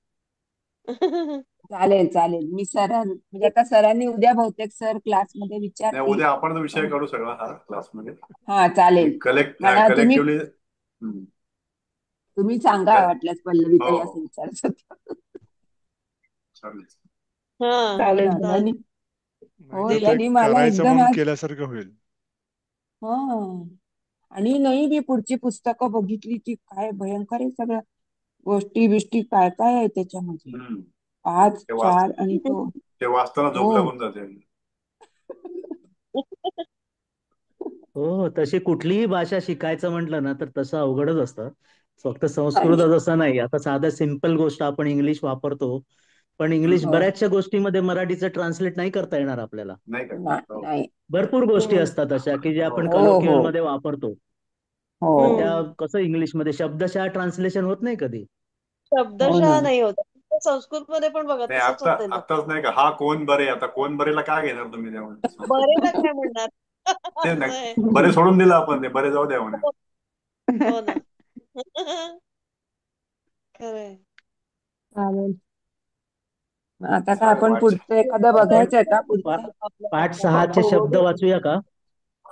S2: चालेल चालेल. मी म्हणजे आता सरांनी उद्या बहुतेक सर क्लासमध्ये
S6: नाही,
S2: विचारतील.
S6: उद्या आपण तो विषय
S2: पण
S6: काढू सगळा हा क्लासमध्ये.
S2: हा चालेल. म्हणा तुम्ही
S6: कलेक्टिव्हली.
S2: तुम्ही सांगा वाटल्यास
S6: हो
S2: पल्लवीताई
S6: हो
S2: असं विचारायचं होतं.
S6: चालेल.
S7: हा
S2: हो
S8: चालेल
S2: ना
S8: चालेल.
S7: चालेल.
S2: त्यांनी, हो
S5: नाहीतर ते
S2: त्यांनी मला
S5: करायचं
S2: एकदम
S5: म्हणून
S2: आज,
S5: केल्यासारखं होईल.
S2: हा आणि नाही मी पुढची पुस्तकं बघितली की काय भयंकर आहे सगळं, गोष्टी बिष्टी काय काय आहे त्याच्यामध्ये.
S6: हम्म.
S2: 5,
S6: ते वाच
S2: 4 आणि तो.
S6: ते वाचताना झोप
S2: हो.
S6: लागून जाते.
S3: हो हो, तशी कुठलीही भाषा शिकायचं म्हटलं ना तर तसं अवघडच असतं. फक्त
S2: आणि
S3: संस्कृतच असं नाही, आता साधं सिंपल गोष्ट आपण इंग्लिश वापरतो, पण इंग्लिश
S6: हम्म.
S2: हो
S3: बऱ्याचशा गोष्टीमध्ये मराठीचं ट्रान्सलेट नाही करता येणार आपल्याला.
S6: नाही का? हो
S2: नाही.
S3: भरपूर गोष्टी
S7: हम्म.
S3: असतात अशा की जे
S6: हो
S3: आपण
S2: हो
S3: कलोकियल
S2: हो
S3: मध्ये वापरतो,
S2: हो
S3: पण त्या
S7: हम्म.
S3: कसं इंग्लिशमध्ये शब्दशः ट्रान्सलेशन होत नाही कधी.
S2: हो ना.
S7: शब्दशः नाही होत. संस्कृत मध्ये पण बघा
S6: नाही,
S7: तसंच होतंय ना.
S6: आताच नाही का, हा कोण बरे, आता कोण बरेला काय घेणार तुम्ही त्यामध्ये
S7: बरेला
S6: संस्कृत?
S7: काय म्हणणार?
S6: ते
S7: असं
S6: नाही,
S7: आहे.
S6: बरे सोडून दिलं आपण, ते बरे जाऊ द्या म्हणे.
S7: हो ना. खरंय.
S8: चालेल.
S2: आता काय
S6: चालेल,
S2: आपण
S6: वाच.
S2: पुढचं एखादं
S3: आपण
S2: बघायचंय का
S3: पा-
S2: पुढचं?
S3: पाठ
S7: आपल्याला.
S3: सहाचे शब्द वाचूया का?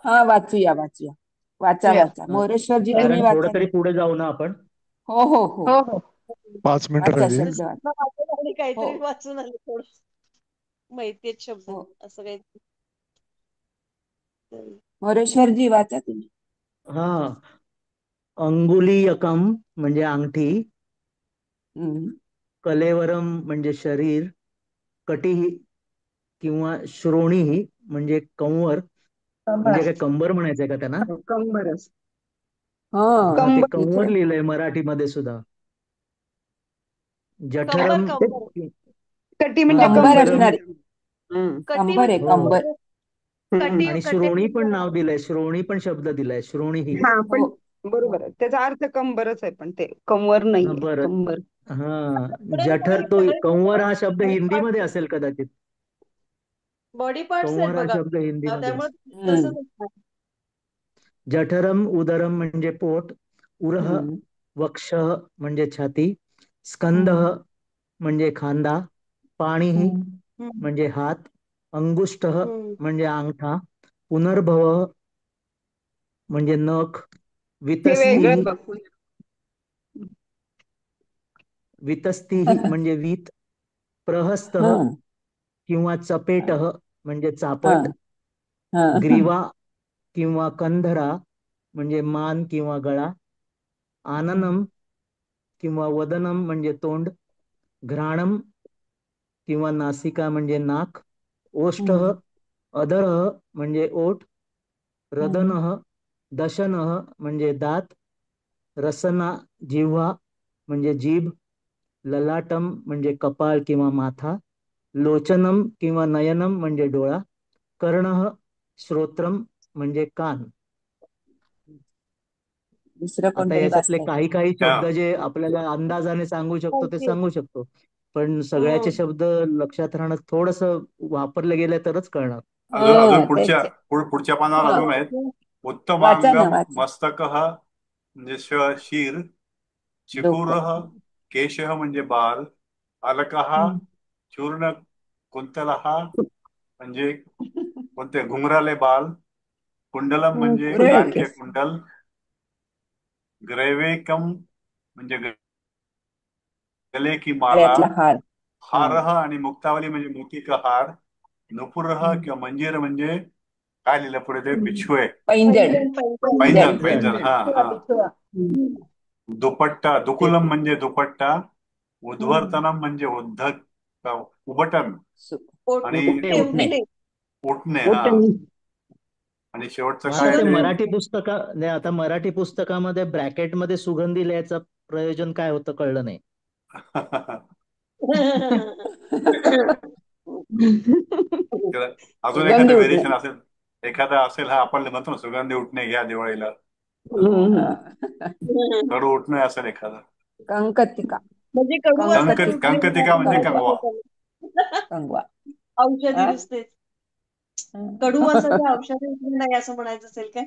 S2: हा वाचूया वाचूया. वाचा
S8: या.
S2: वाचा
S3: हा,
S2: मोरेश्वरजी, तुम्ही
S3: कारण थोडं
S2: वाचा
S3: तरी
S2: ना.
S3: पुढे जाऊ ना आपण.
S2: हो हो हो.
S8: हो हो.
S5: 5 मिनिटं
S2: वाचा
S5: राहिली.
S2: शब्द वाचा.
S7: आणि
S2: हो
S7: काहीतरी वाचून आले थोडं माहितीयेत शब्द
S2: हो.
S7: असं काही.
S2: मोरेश्वरजी वाचा तुम्ही.
S3: हा, अंगुलीयकम म्हणजे अंगठी,
S2: हम्म.
S3: कलेवरम म्हणजे शरीर, कटिही किंवा श्रोणीही म्हणजे कंवर, म्हणजे
S8: कंबर.
S3: काय कंबर म्हणायचंय का त्यांना?
S8: कंबरच.
S2: हा
S3: हा, ते
S8: कंबर.
S3: कंवर
S2: इथे
S3: लिहिलंय मराठीमध्ये सुद्धा.
S7: कंबर
S3: जठरम.
S7: कंबर
S8: कटी
S3: हा,
S8: म्हणजे
S2: कंबर
S8: कंबर.
S3: जठरम.
S2: असणार आहे.
S7: कटी
S2: कंबर आहे
S7: म्हणजे
S3: हो,
S2: कंबर.
S8: हम्म.
S3: आणि
S7: कटी
S3: श्रोणी पण नाव दिलंय, श्रोणी पण शब्द दिलाय, श्रोणी ही.
S8: हा
S2: हो
S8: पण बरोबर आहे, त्याचा अर्थ कंबरच आहे पण ते कंवर
S3: हा
S8: नाहीये,
S3: बरं.
S8: कंबर.
S3: हा,
S7: पुढे
S3: जठर तो कंवर हा शब्द
S7: बॉडी
S3: हिंदीमध्ये
S7: पार्ट,
S3: असेल कदाचित.
S7: बॉडी पार्ट्स आहेत
S3: कंवर हा
S7: बघा.
S3: शब्द हिंदीमध्ये
S7: त्यामुळे
S3: असेल.
S2: हम्म.
S7: तसंच असणार.
S3: जठरम उदरम म्हणजे पोट, उरह
S2: हम्म.
S3: वक्ष म्हणजे छाती, स्कंद
S2: हम्म.
S3: म्हणजे खांदा, पाणी
S2: हम्म.
S7: हम्म.
S3: म्हणजे हात, अंगुष्ठ
S7: हम्म.
S3: म्हणजे अंगठा, पुनर्भव म्हणजे नख,
S8: हे
S3: वितस्ती
S8: वेगळं बघ.
S3: वितस्ती म्हणजे वीत, प्रहस्तः
S2: हा
S3: किंवा चपेटः म्हणजे
S2: हा
S3: चापट,
S2: हा
S3: ग्रीवा किंवा कंधरा म्हणजे मान किंवा गळा, आननम किंवा वदनम म्हणजे तोंड, घ्राणम किंवा नासिका म्हणजे नाक, ओष्ठः अधरः म्हणजे ओठ, रदनः दशनः म्हणजे दात, रसना जिव्हा म्हणजे जीभ, ललाटम म्हणजे कपाळ किंवा माथा, लोचनम किंवा नयनम म्हणजे डोळा, कर्णः श्रोत्रम म्हणजे कान.
S2: दुसरं
S3: आता
S2: कोणतरी
S3: याच्यातले
S2: वाचतंय.
S3: काही काही
S6: हा.
S3: शब्द जे आपल्याला अंदाजाने सांगू शकतो ते
S7: माहिती आहे.
S3: सांगू शकतो, पण सगळ्याचे
S7: हम्म.
S3: शब्द लक्षात राहणं थोडस वापरले गेले तरच कळणार.
S6: अजून
S2: तेच
S6: पुढच्या
S2: आहे.
S6: पुढच्या पानावर
S2: हा
S6: अजून आहेत.
S2: वाचा ना
S6: उत्तमांगम
S2: वाचा.
S6: मस्तकः म्हणजे शीर,
S2: डोकं.
S6: चिकुरः केशः म्हणजे बाल, अलकः चूर्ण कुंतलः म्हणजे कोणते घुंगराले बाल, कुंडलम म्हणजे
S2: कुरळे
S6: कान के
S2: केस.
S6: कुंडल, ग्रैवेकम म्हणजे गले की माला,
S2: गळ्यातला हार.
S6: हारः आणि मुक्तावली म्हणजे मोती का हार, नुपुरः किंवा मंजीर म्हणजे काय लिहिलं पुढे ते बिछुए,
S2: पैंजण.
S6: पैंजण.
S2: पैंजण.
S6: पैंजण हा हा. दुपट्टा,
S3: ते
S6: दुकुलम म्हणजे दुपट्टा, उद्वर्तनम म्हणजे उद्धट उबटन आणि
S2: उठणे उठणे.
S6: उठणे हा. आणि शेवटचं
S3: मला
S6: काय
S3: वाटतं
S6: ते
S3: मराठी नाही, आता मराठी पुस्तकामध्ये ब्रॅकेटमध्ये सुगंधी लिहायचं प्रयोजन काय होतं कळलं नाही.
S6: अजून
S2: सुगंधी
S6: एखादं
S2: उठणे.
S6: व्हेरिएशन असेल, एखादा असेल हा, आपण म्हणतो ना सुगंधी उठणे घ्या दिवाळीला, कडू उठणे असेल एखादा.
S2: कंकतिका.
S7: म्हणजे कडू वासाची उठणे
S6: कंकतिका म्हणजे
S2: कंगवा.
S6: कंगवा.
S2: कंगवा.
S7: औषधी
S2: हा?
S7: दिसते. कडू वासाच्या औषधी उठणे नाही असं म्हणायचं असेल काय?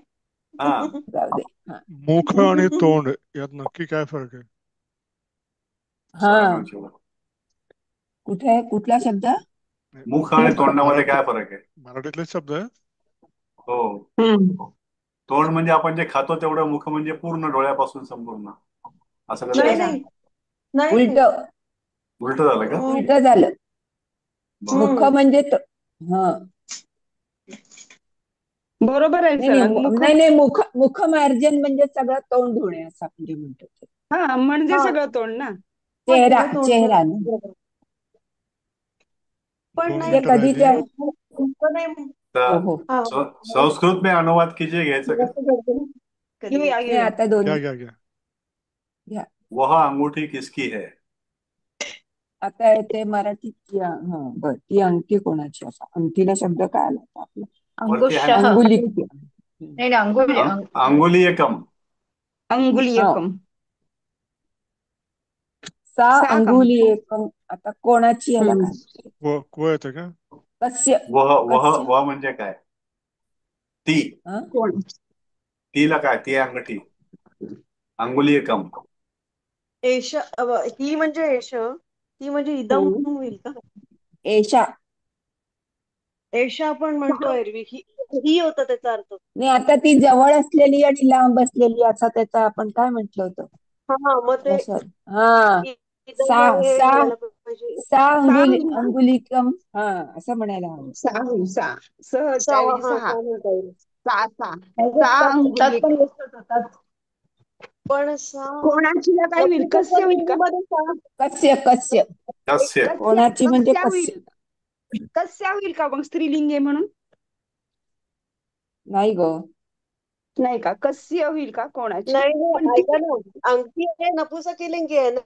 S6: हा.
S2: जाऊ दे. हा.
S5: मुख आणि तोंड यात नक्की काय फरक आहे?
S2: हा. कुठे आहे कुठला शब्द?
S6: मुख आणि तोंडामध्ये
S5: मराठी
S6: काय फरक आहे?
S5: मराठीतलेच शब्द आहे.
S6: हो. तोंड म्हणजे आपण जे खातो तेवढं, मुख म्हणजे पूर्ण डोळ्यापासून संपूर्ण, असं कसं
S7: नाही
S6: आहे?
S7: नाही नाही
S2: उलट
S6: उलट झालं का?
S2: उलट झालं. मुख म्हणजे हा.
S4: बरोबर आहे.
S2: नाही
S4: चला
S2: नाही नाही नाही, मुखमार्जन म्हणजे सगळं तोंड धुणे असं आपण जे म्हणतो ते.
S4: हा म्हणजे
S7: हा.
S4: सगळं तोंड ना.
S2: चेहरा
S7: सगळं तोंड
S2: चेहरा
S7: झालं.
S2: ना.
S7: बरोबर. पण
S5: 2
S7: नाही
S2: ते
S5: मिनिटं
S2: कधीच्या.
S5: राहिली.
S7: तुमचं नाही.
S2: हो
S6: तर
S2: हो.
S7: हा.
S6: संस्कृत में अनुवाद कीजिए घ्यायचं का?
S4: घेऊया
S2: नाही
S4: घेऊया.
S2: आता दोन
S5: घ्या.
S2: घ्या.
S6: वह अंगूठी किसकी है?
S2: आता येते मराठीत. हा बर, ती अंगठी कोणाची? असा अंगठीला शब्द काय आला होता आपला?
S6: वरती आहे ना.
S2: अंगुली.
S8: नाही अंगुली
S6: अंगुलीयकम.
S4: अंगुलीयकम.
S2: सा
S4: साकम.
S2: अंगुली एकम. आता कोणाची याला काय म्हणते?
S5: व येतं का?
S2: कस्य.
S6: वह
S2: कस्य.
S6: वह म्हणजे काय? ती.
S2: हा?
S4: कोण?
S6: तीला काय? ती अंगठी. अंगुलीयकम.
S7: एश ही म्हणजे एश, ती म्हणजे इदम होईल का?
S2: एशा.
S7: एशा आपण म्हणतो एरवी, ही होता त्याचा अर्थ.
S2: नाही, आता ती जवळ असलेली आणि लांब असलेली असा त्याचा आपण काय म्हटलं होतं?
S7: हा मग ते
S2: हा.
S7: इदम
S2: सा
S7: हे
S2: सा
S7: घ्यायला पाहिजे.
S2: सा अंगुली
S4: होईल ना?
S2: अंगुलिकम. हा असं म्हणायला हवं.
S4: सहा होईल. सहा त्याऐवजी
S7: हा
S4: सहा.
S7: म्हणता येईल.
S4: सहा अंगुली.
S7: पण
S4: कोणाची काय होईल? कस्य होईल का?
S2: कस्य कस्य.
S6: कस्य.
S2: कोणाची म्हणजे
S4: कस्या
S2: कस्य.
S4: होईल. कस्या होईल का मग स्त्रीलिंग आहे म्हणून?
S2: नाही ग.
S4: नाही का? कस्य होईल का कोणाची?
S7: नाही
S4: पण ती
S7: ऐका ना, अंगठी आहे नपुसकलिंगी आहे ना.